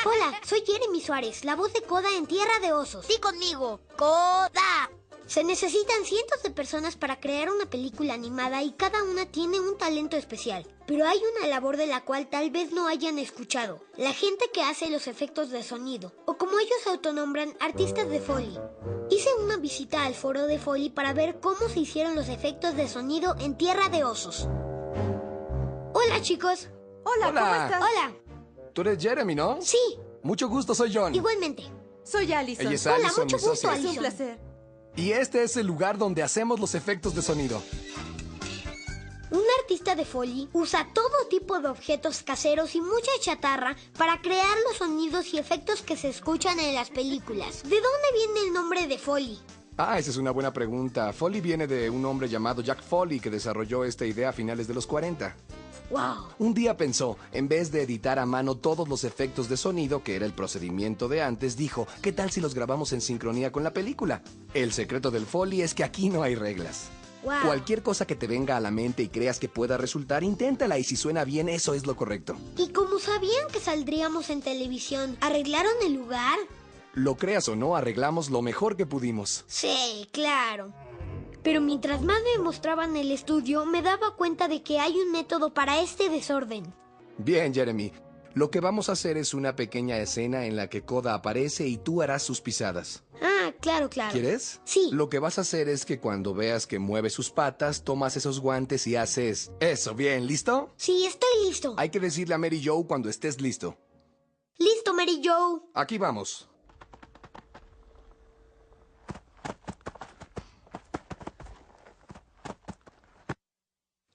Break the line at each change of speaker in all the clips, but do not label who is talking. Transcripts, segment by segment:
Hola, soy Jeremy Suárez, la voz de Coda en Tierra de Osos.
Sí, conmigo. ¡Coda!
Se necesitan cientos de personas para crear una película animada y cada una tiene un talento especial. Pero hay una labor de la cual tal vez no hayan escuchado. La gente que hace los efectos de sonido, o como ellos se autonombran, artistas de Foley. Hice una visita al foro de Foley para ver cómo se hicieron los efectos de sonido en Tierra de Osos. Hola, chicos.
Hola, ¿cómo estás?
Hola.
Tú eres Jeremy, ¿no?
Sí.
Mucho gusto, soy John.
Igualmente.
Soy Allison.
Ella es
Hola,
Allison,
mucho
mi
gusto,
socia.
Es un
Allison.
placer.
Y este es el lugar donde hacemos los efectos de sonido.
Un artista de Foley usa todo tipo de objetos caseros y mucha chatarra para crear los sonidos y efectos que se escuchan en las películas. ¿De dónde viene el nombre de Foley?
Ah, esa es una buena pregunta. Foley viene de un hombre llamado Jack Foley que desarrolló esta idea a finales de los 40.
¡Wow!
Un día pensó, en vez de editar a mano todos los efectos de sonido, que era el procedimiento de antes, dijo, ¿qué tal si los grabamos en sincronía con la película? El secreto del Foley es que aquí no hay reglas.
Wow.
Cualquier cosa que te venga a la mente y creas que pueda resultar, inténtala y si suena bien, eso es lo correcto.
Y como sabían que saldríamos en televisión, ¿arreglaron el lugar?
Lo creas o no, arreglamos lo mejor que pudimos.
Sí, claro. Pero mientras más me mostraban el estudio, me daba cuenta de que hay un método para este desorden.
Bien, Jeremy. Lo que vamos a hacer es una pequeña escena en la que Coda aparece y tú harás sus pisadas.
Ah, claro.
¿Quieres?
Sí.
Lo que vas a hacer es que cuando veas que mueve sus patas, tomas esos guantes y haces... Eso, bien, ¿listo?
Sí, estoy listo.
Hay que decirle a Mary Jo cuando estés listo.
Listo, Mary Jo.
Aquí vamos.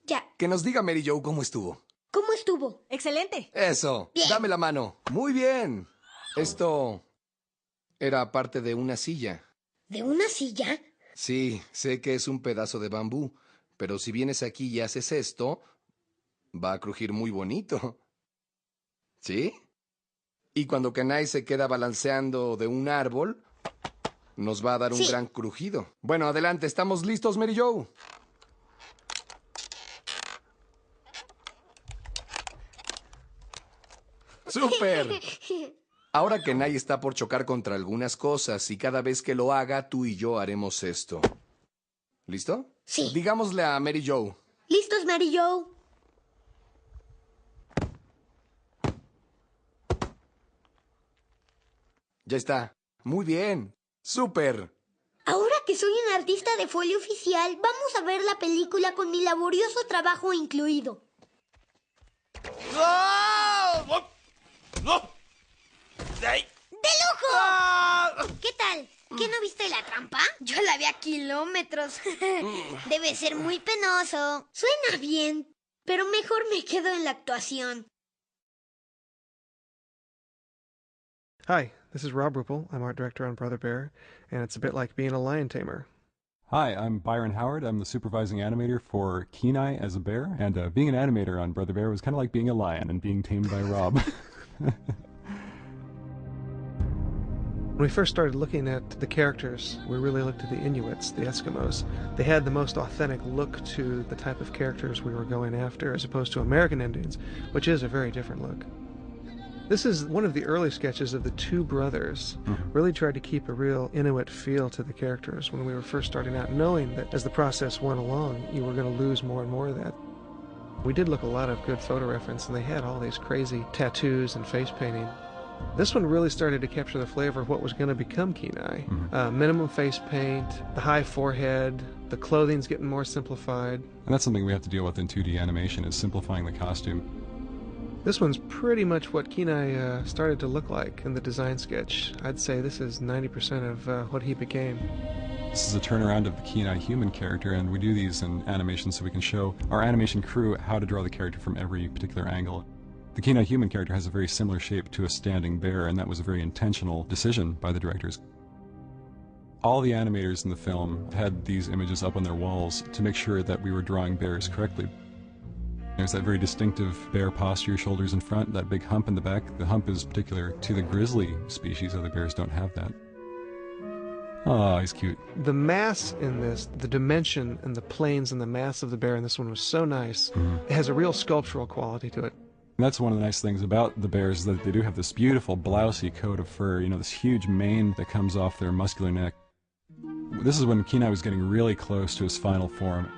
Ya.
Que nos diga Mary Jo cómo estuvo.
¿Cómo estuvo?
Excelente.
Eso.
Bien.
Dame la mano. Muy bien. Esto era parte de una silla.
¿De una silla?
Sí, sé que es un pedazo de bambú, pero si vienes aquí y haces esto, va a crujir muy bonito. ¿Sí? Y cuando Kanai se queda balanceando de un árbol, nos va a dar un
Sí.
gran crujido. Bueno, adelante, ¿estamos listos, Mary Jo? ¡Súper! Ahora Kanai está por chocar contra algunas cosas y cada vez que lo haga, tú y yo haremos esto. ¿Listo?
Sí.
Digámosle a Mary Jo.
¿Listos, Mary Jo?
Ya está. Muy bien. ¡Súper!
Ahora que soy un artista de Foley oficial, vamos a ver la película con mi laborioso trabajo incluido. ¡De lujo! ¿Qué tal? ¿Qué no viste la trampa? Yo la vi a kilómetros. Debe ser muy penoso. Suena bien, pero mejor me quedo en la actuación.
Hi, this is Rob Rupple. I'm art director on Brother Bear, and it's a bit like being a lion tamer.
Hi, I'm Byron Howard. I'm the supervising animator for Kenai as a bear, and being an animator on Brother Bear was kind of like being a lion and being tamed by Rob.
When we first started looking at the characters, we really looked at the Inuits, the Eskimos. They had the most authentic look to the type of characters we were going after, as opposed to American Indians, which is a very different look. This is one of the early sketches of the two brothers. Really tried to keep a real Inuit feel to the characters when we were first starting out, knowing that as the process went along, you were going to lose more and more of that. We did look a lot of good photo reference, and they had all these crazy tattoos and face painting. This one really started to capture the flavor of what was going to become Kenai. Minimum face paint, the high forehead, the clothing's getting more simplified.
And that's something we have to deal with in 2D animation, is simplifying the costume.
This one's pretty much what Kenai started to look like in the design sketch. I'd say this is 90% of what he became.
This is a turnaround of the Kenai human character, and we do these in animation so we can show our animation crew how to draw the character from every particular angle. The Kenai human character has a very similar shape to a standing bear, and that was a very intentional decision by the directors. All the animators in the film had these images up on their walls to make sure that we were drawing bears correctly. There's that very distinctive bear posture, shoulders in front, that big hump in the back. The hump is particular to the grizzly species, other bears don't have that. Oh, he's cute.
The mass in this, the dimension and the planes and the mass of the bear in this one was so nice. It has a real sculptural quality to it.
And that's one of the nice things about the bears, that they do have this beautiful blousy coat of fur, you know, this huge mane that comes off their muscular neck. This is when Kenai was getting really close to his final form.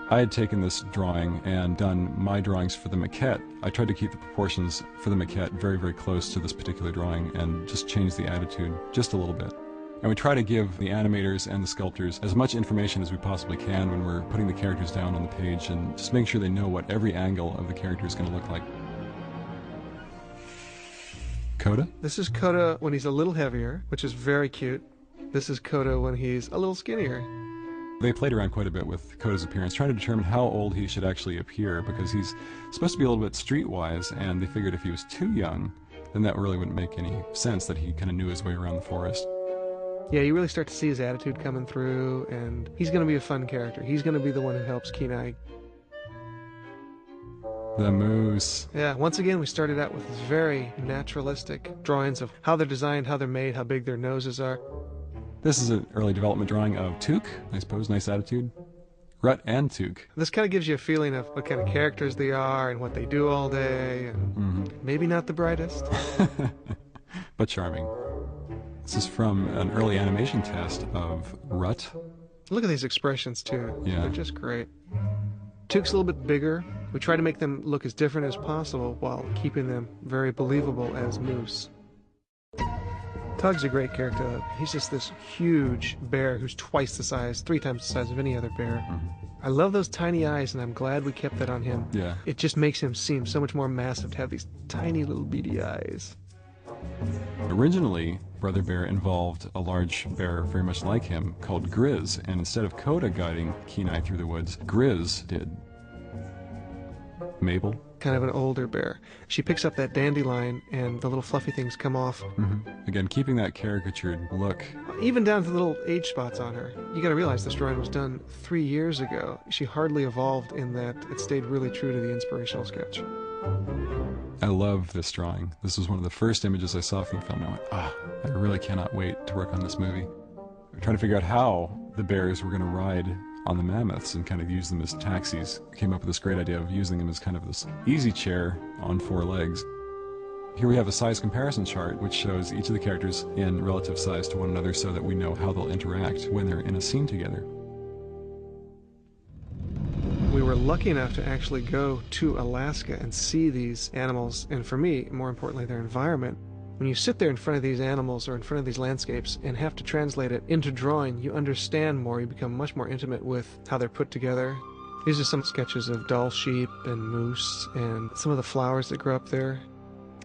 I had taken this drawing and done my drawings for the maquette. I tried to keep the proportions for the maquette very, very close to this particular drawing and just change the attitude just a little bit. And we try to give the animators and the sculptors as much information as we possibly can when we're putting the characters down on the page, and just making sure they know what every angle of the character is going to look like. Coda?
This is Coda when he's a little heavier, which is very cute. This is Coda when he's a little skinnier.
They played around quite a bit with Coda's appearance, trying to determine how old he should actually appear, because he's supposed to be a little bit streetwise, and they figured if he was too young, then that really wouldn't make any sense, that he kind of knew his way around the forest.
Yeah, you really start to see his attitude coming through, and he's going to be a fun character. He's going to be the one who helps Kenai.
The moose.
Yeah, once again, we started out with very naturalistic drawings of how they're designed, how they're made, how big their noses are.
This is an early development drawing of Took, I suppose, nice attitude. Rut and Took.
This kind of gives you a feeling of what kind of characters they are and what they do all day, and maybe not the brightest.
But charming. This is from an early animation test of Rut.
Look at these expressions, too.
Yeah.
They're just great. Took's a little bit bigger. We try to make them look as different as possible while keeping them very believable as moose. Tug's a great character. He's just this huge bear who's twice the size, 3 times the size of any other bear. I love those tiny eyes, and I'm glad we kept that on him.
Yeah.
It just makes him seem so much more massive to have these tiny little beady eyes.
Originally, Brother Bear involved a large bear very much like him called Grizz, and instead of Coda guiding Kenai through the woods, Grizz did. Mabel?
Kind of an older bear. She picks up that dandelion, and the little fluffy things come off.
Again, keeping that caricatured look.
Even down to the little age spots on her. You gotta realize this drawing was done 3 years ago. She hardly evolved in that it stayed really true to the inspirational sketch.
I love this drawing. This was one of the first images I saw from the film, and I went, I really cannot wait to work on this movie. We're trying to figure out how the bears were going to ride on the mammoths and kind of use them as taxis. I came up with this great idea of using them as kind of this easy chair on 4 legs. Here we have a size comparison chart which shows each of the characters in relative size to one another so that we know how they'll interact when they're in a scene together.
We were lucky enough to actually go to Alaska and see these animals, and for me, more importantly, their environment. When you sit there in front of these animals or in front of these landscapes and have to translate it into drawing, you understand more, you become much more intimate with how they're put together. These are some sketches of doll sheep and moose and some of the flowers that grow up there.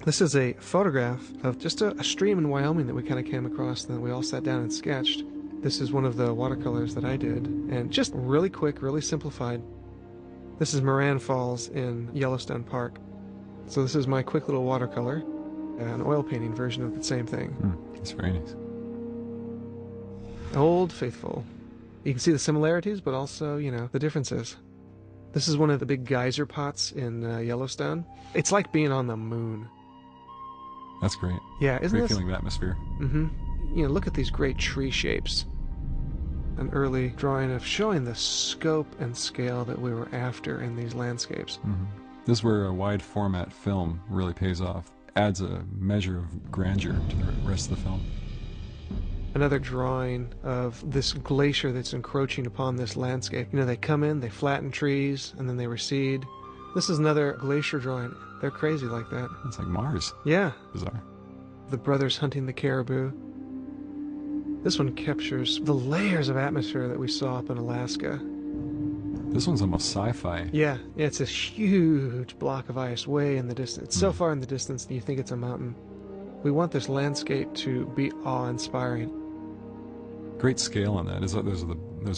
This is a photograph of just a stream in Wyoming that we kind of came across and then we all sat down and sketched. This is one of the watercolors that I did, and just really quick, really simplified. This is Moran Falls in Yellowstone Park. So this is my quick little watercolor, an oil painting version of the same thing.
That's very nice.
Old Faithful. You can see the similarities, but also, the differences. This is one of the big geyser pots in Yellowstone. It's like being on the moon.
That's great.
Yeah, isn't
Great
this?
feeling of atmosphere.
Look at these great tree shapes. An early drawing of showing the scope and scale that we were after in these landscapes.
This is where a wide format film really pays off. Adds a measure of grandeur to the rest of the film.
Another drawing of this glacier that's encroaching upon this landscape. They come in, they flatten trees, and then they recede. This is another glacier drawing. They're crazy like that.
It's like Mars.
Yeah.
Bizarre.
The brothers hunting the caribou. This one captures the layers of atmosphere that we saw up in Alaska.
This one's almost sci-fi.
Yeah, it's this huge block of ice way in the distance. It's so far in the distance that you think it's a mountain. We want this landscape to be awe-inspiring.
Great scale on that. Those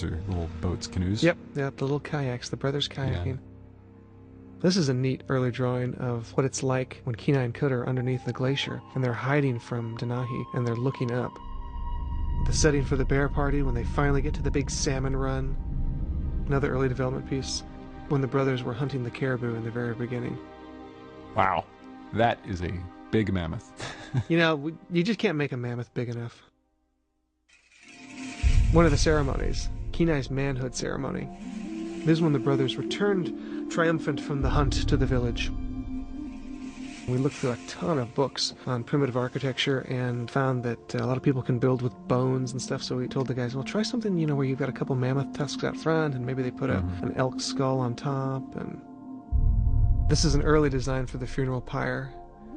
are little boats, canoes?
Yep, the little kayaks, the brothers kayaking.
Yeah.
This is a neat early drawing of what it's like when Kenai and Coda are underneath the glacier, and they're hiding from Denahi, and they're looking up. The setting for the bear party when they finally get to the big salmon run. Another early development piece when the brothers were hunting the caribou in the very beginning.
Wow. That is a big mammoth.
You just can't make a mammoth big enough. One of the ceremonies, Kenai's manhood ceremony. This is when the brothers returned triumphant from the hunt to the village. We looked through a ton of books on primitive architecture and found that a lot of people can build with bones and stuff, so we told the guys, well, try something, where you've got a couple mammoth tusks out front and maybe they put an elk skull on top. And this is an early design for the funeral pyre.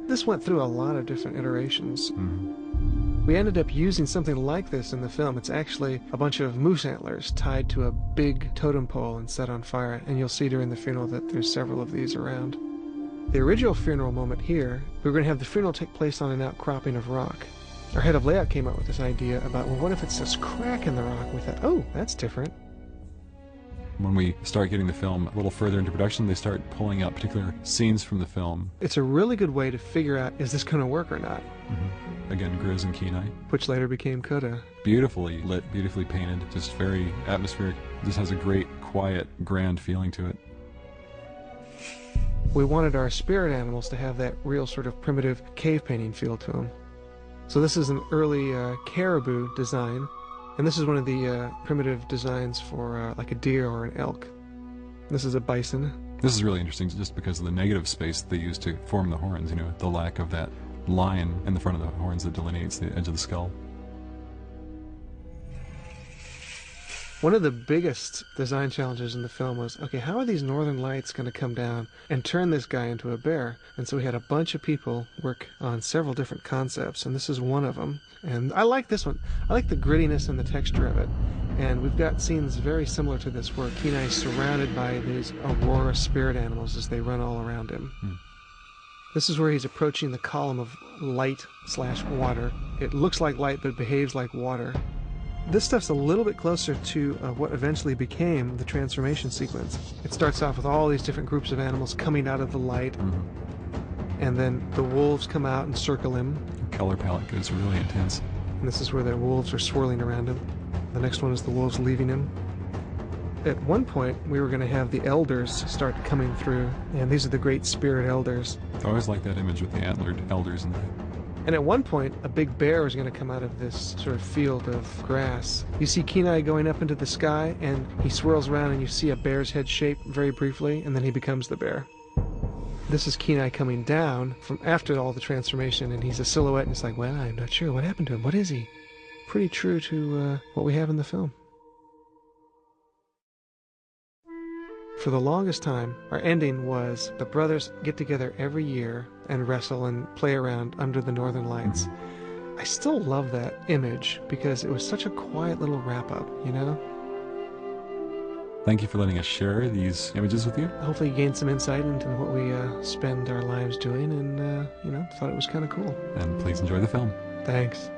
This went through a lot of different iterations. We ended up using something like this in the film. It's actually a bunch of moose antlers tied to a big totem pole and set on fire, and you'll see during the funeral that there's several of these around. The original funeral moment here, we were going to have the funeral take place on an outcropping of rock. Our head of layout came up with this idea about, well, what if it's this crack in the rock? We thought, oh, that's different.
When we start getting the film a little further into production, they start pulling out particular scenes from the film.
It's a really good way to figure out, is this going to work or not?
Again, Grizz and Kenai.
Which later became Coda.
Beautifully lit, beautifully painted, just very atmospheric. Just has a great, quiet, grand feeling to it.
We wanted our spirit animals to have that real sort of primitive cave painting feel to them. So this is an early caribou design, and this is one of the primitive designs for like a deer or an elk. This is a bison.
This is really interesting just because of the negative space they use to form the horns, the lack of that line in the front of the horns that delineates the edge of the skull.
One of the biggest design challenges in the film was, okay, how are these northern lights going to come down and turn this guy into a bear? And so we had a bunch of people work on several different concepts, and this is one of them. And I like this one. I like the grittiness and the texture of it. And we've got scenes very similar to this where Kenai is surrounded by these aurora spirit animals as they run all around him. This is where he's approaching the column of light/water. It looks like light, but it behaves like water. This stuff's a little bit closer to what eventually became the transformation sequence. It starts off with all these different groups of animals coming out of the light, and then the wolves come out and circle him.
The color palette goes really intense.
And this is where the wolves are swirling around him. The next one is the wolves leaving him. At one point, we were going to have the elders start coming through, and these are the great spirit elders.
I always like that image with the antlered elders in there.
And at one point, a big bear is going to come out of this sort of field of grass. You see Kenai going up into the sky, and he swirls around, and you see a bear's head shape very briefly, and then he becomes the bear. This is Kenai coming down from after all the transformation, and he's a silhouette, and it's like, well, I'm not sure. What happened to him? What is he? Pretty true to what we have in the film. For the longest time, our ending was the brothers get together every year and wrestle and play around under the northern lights. I still love that image because it was such a quiet little wrap-up,
Thank you for letting us share these images with you.
Hopefully you gained some insight into what we spend our lives doing, and, thought it was kind of cool.
And please enjoy the film.
Thanks.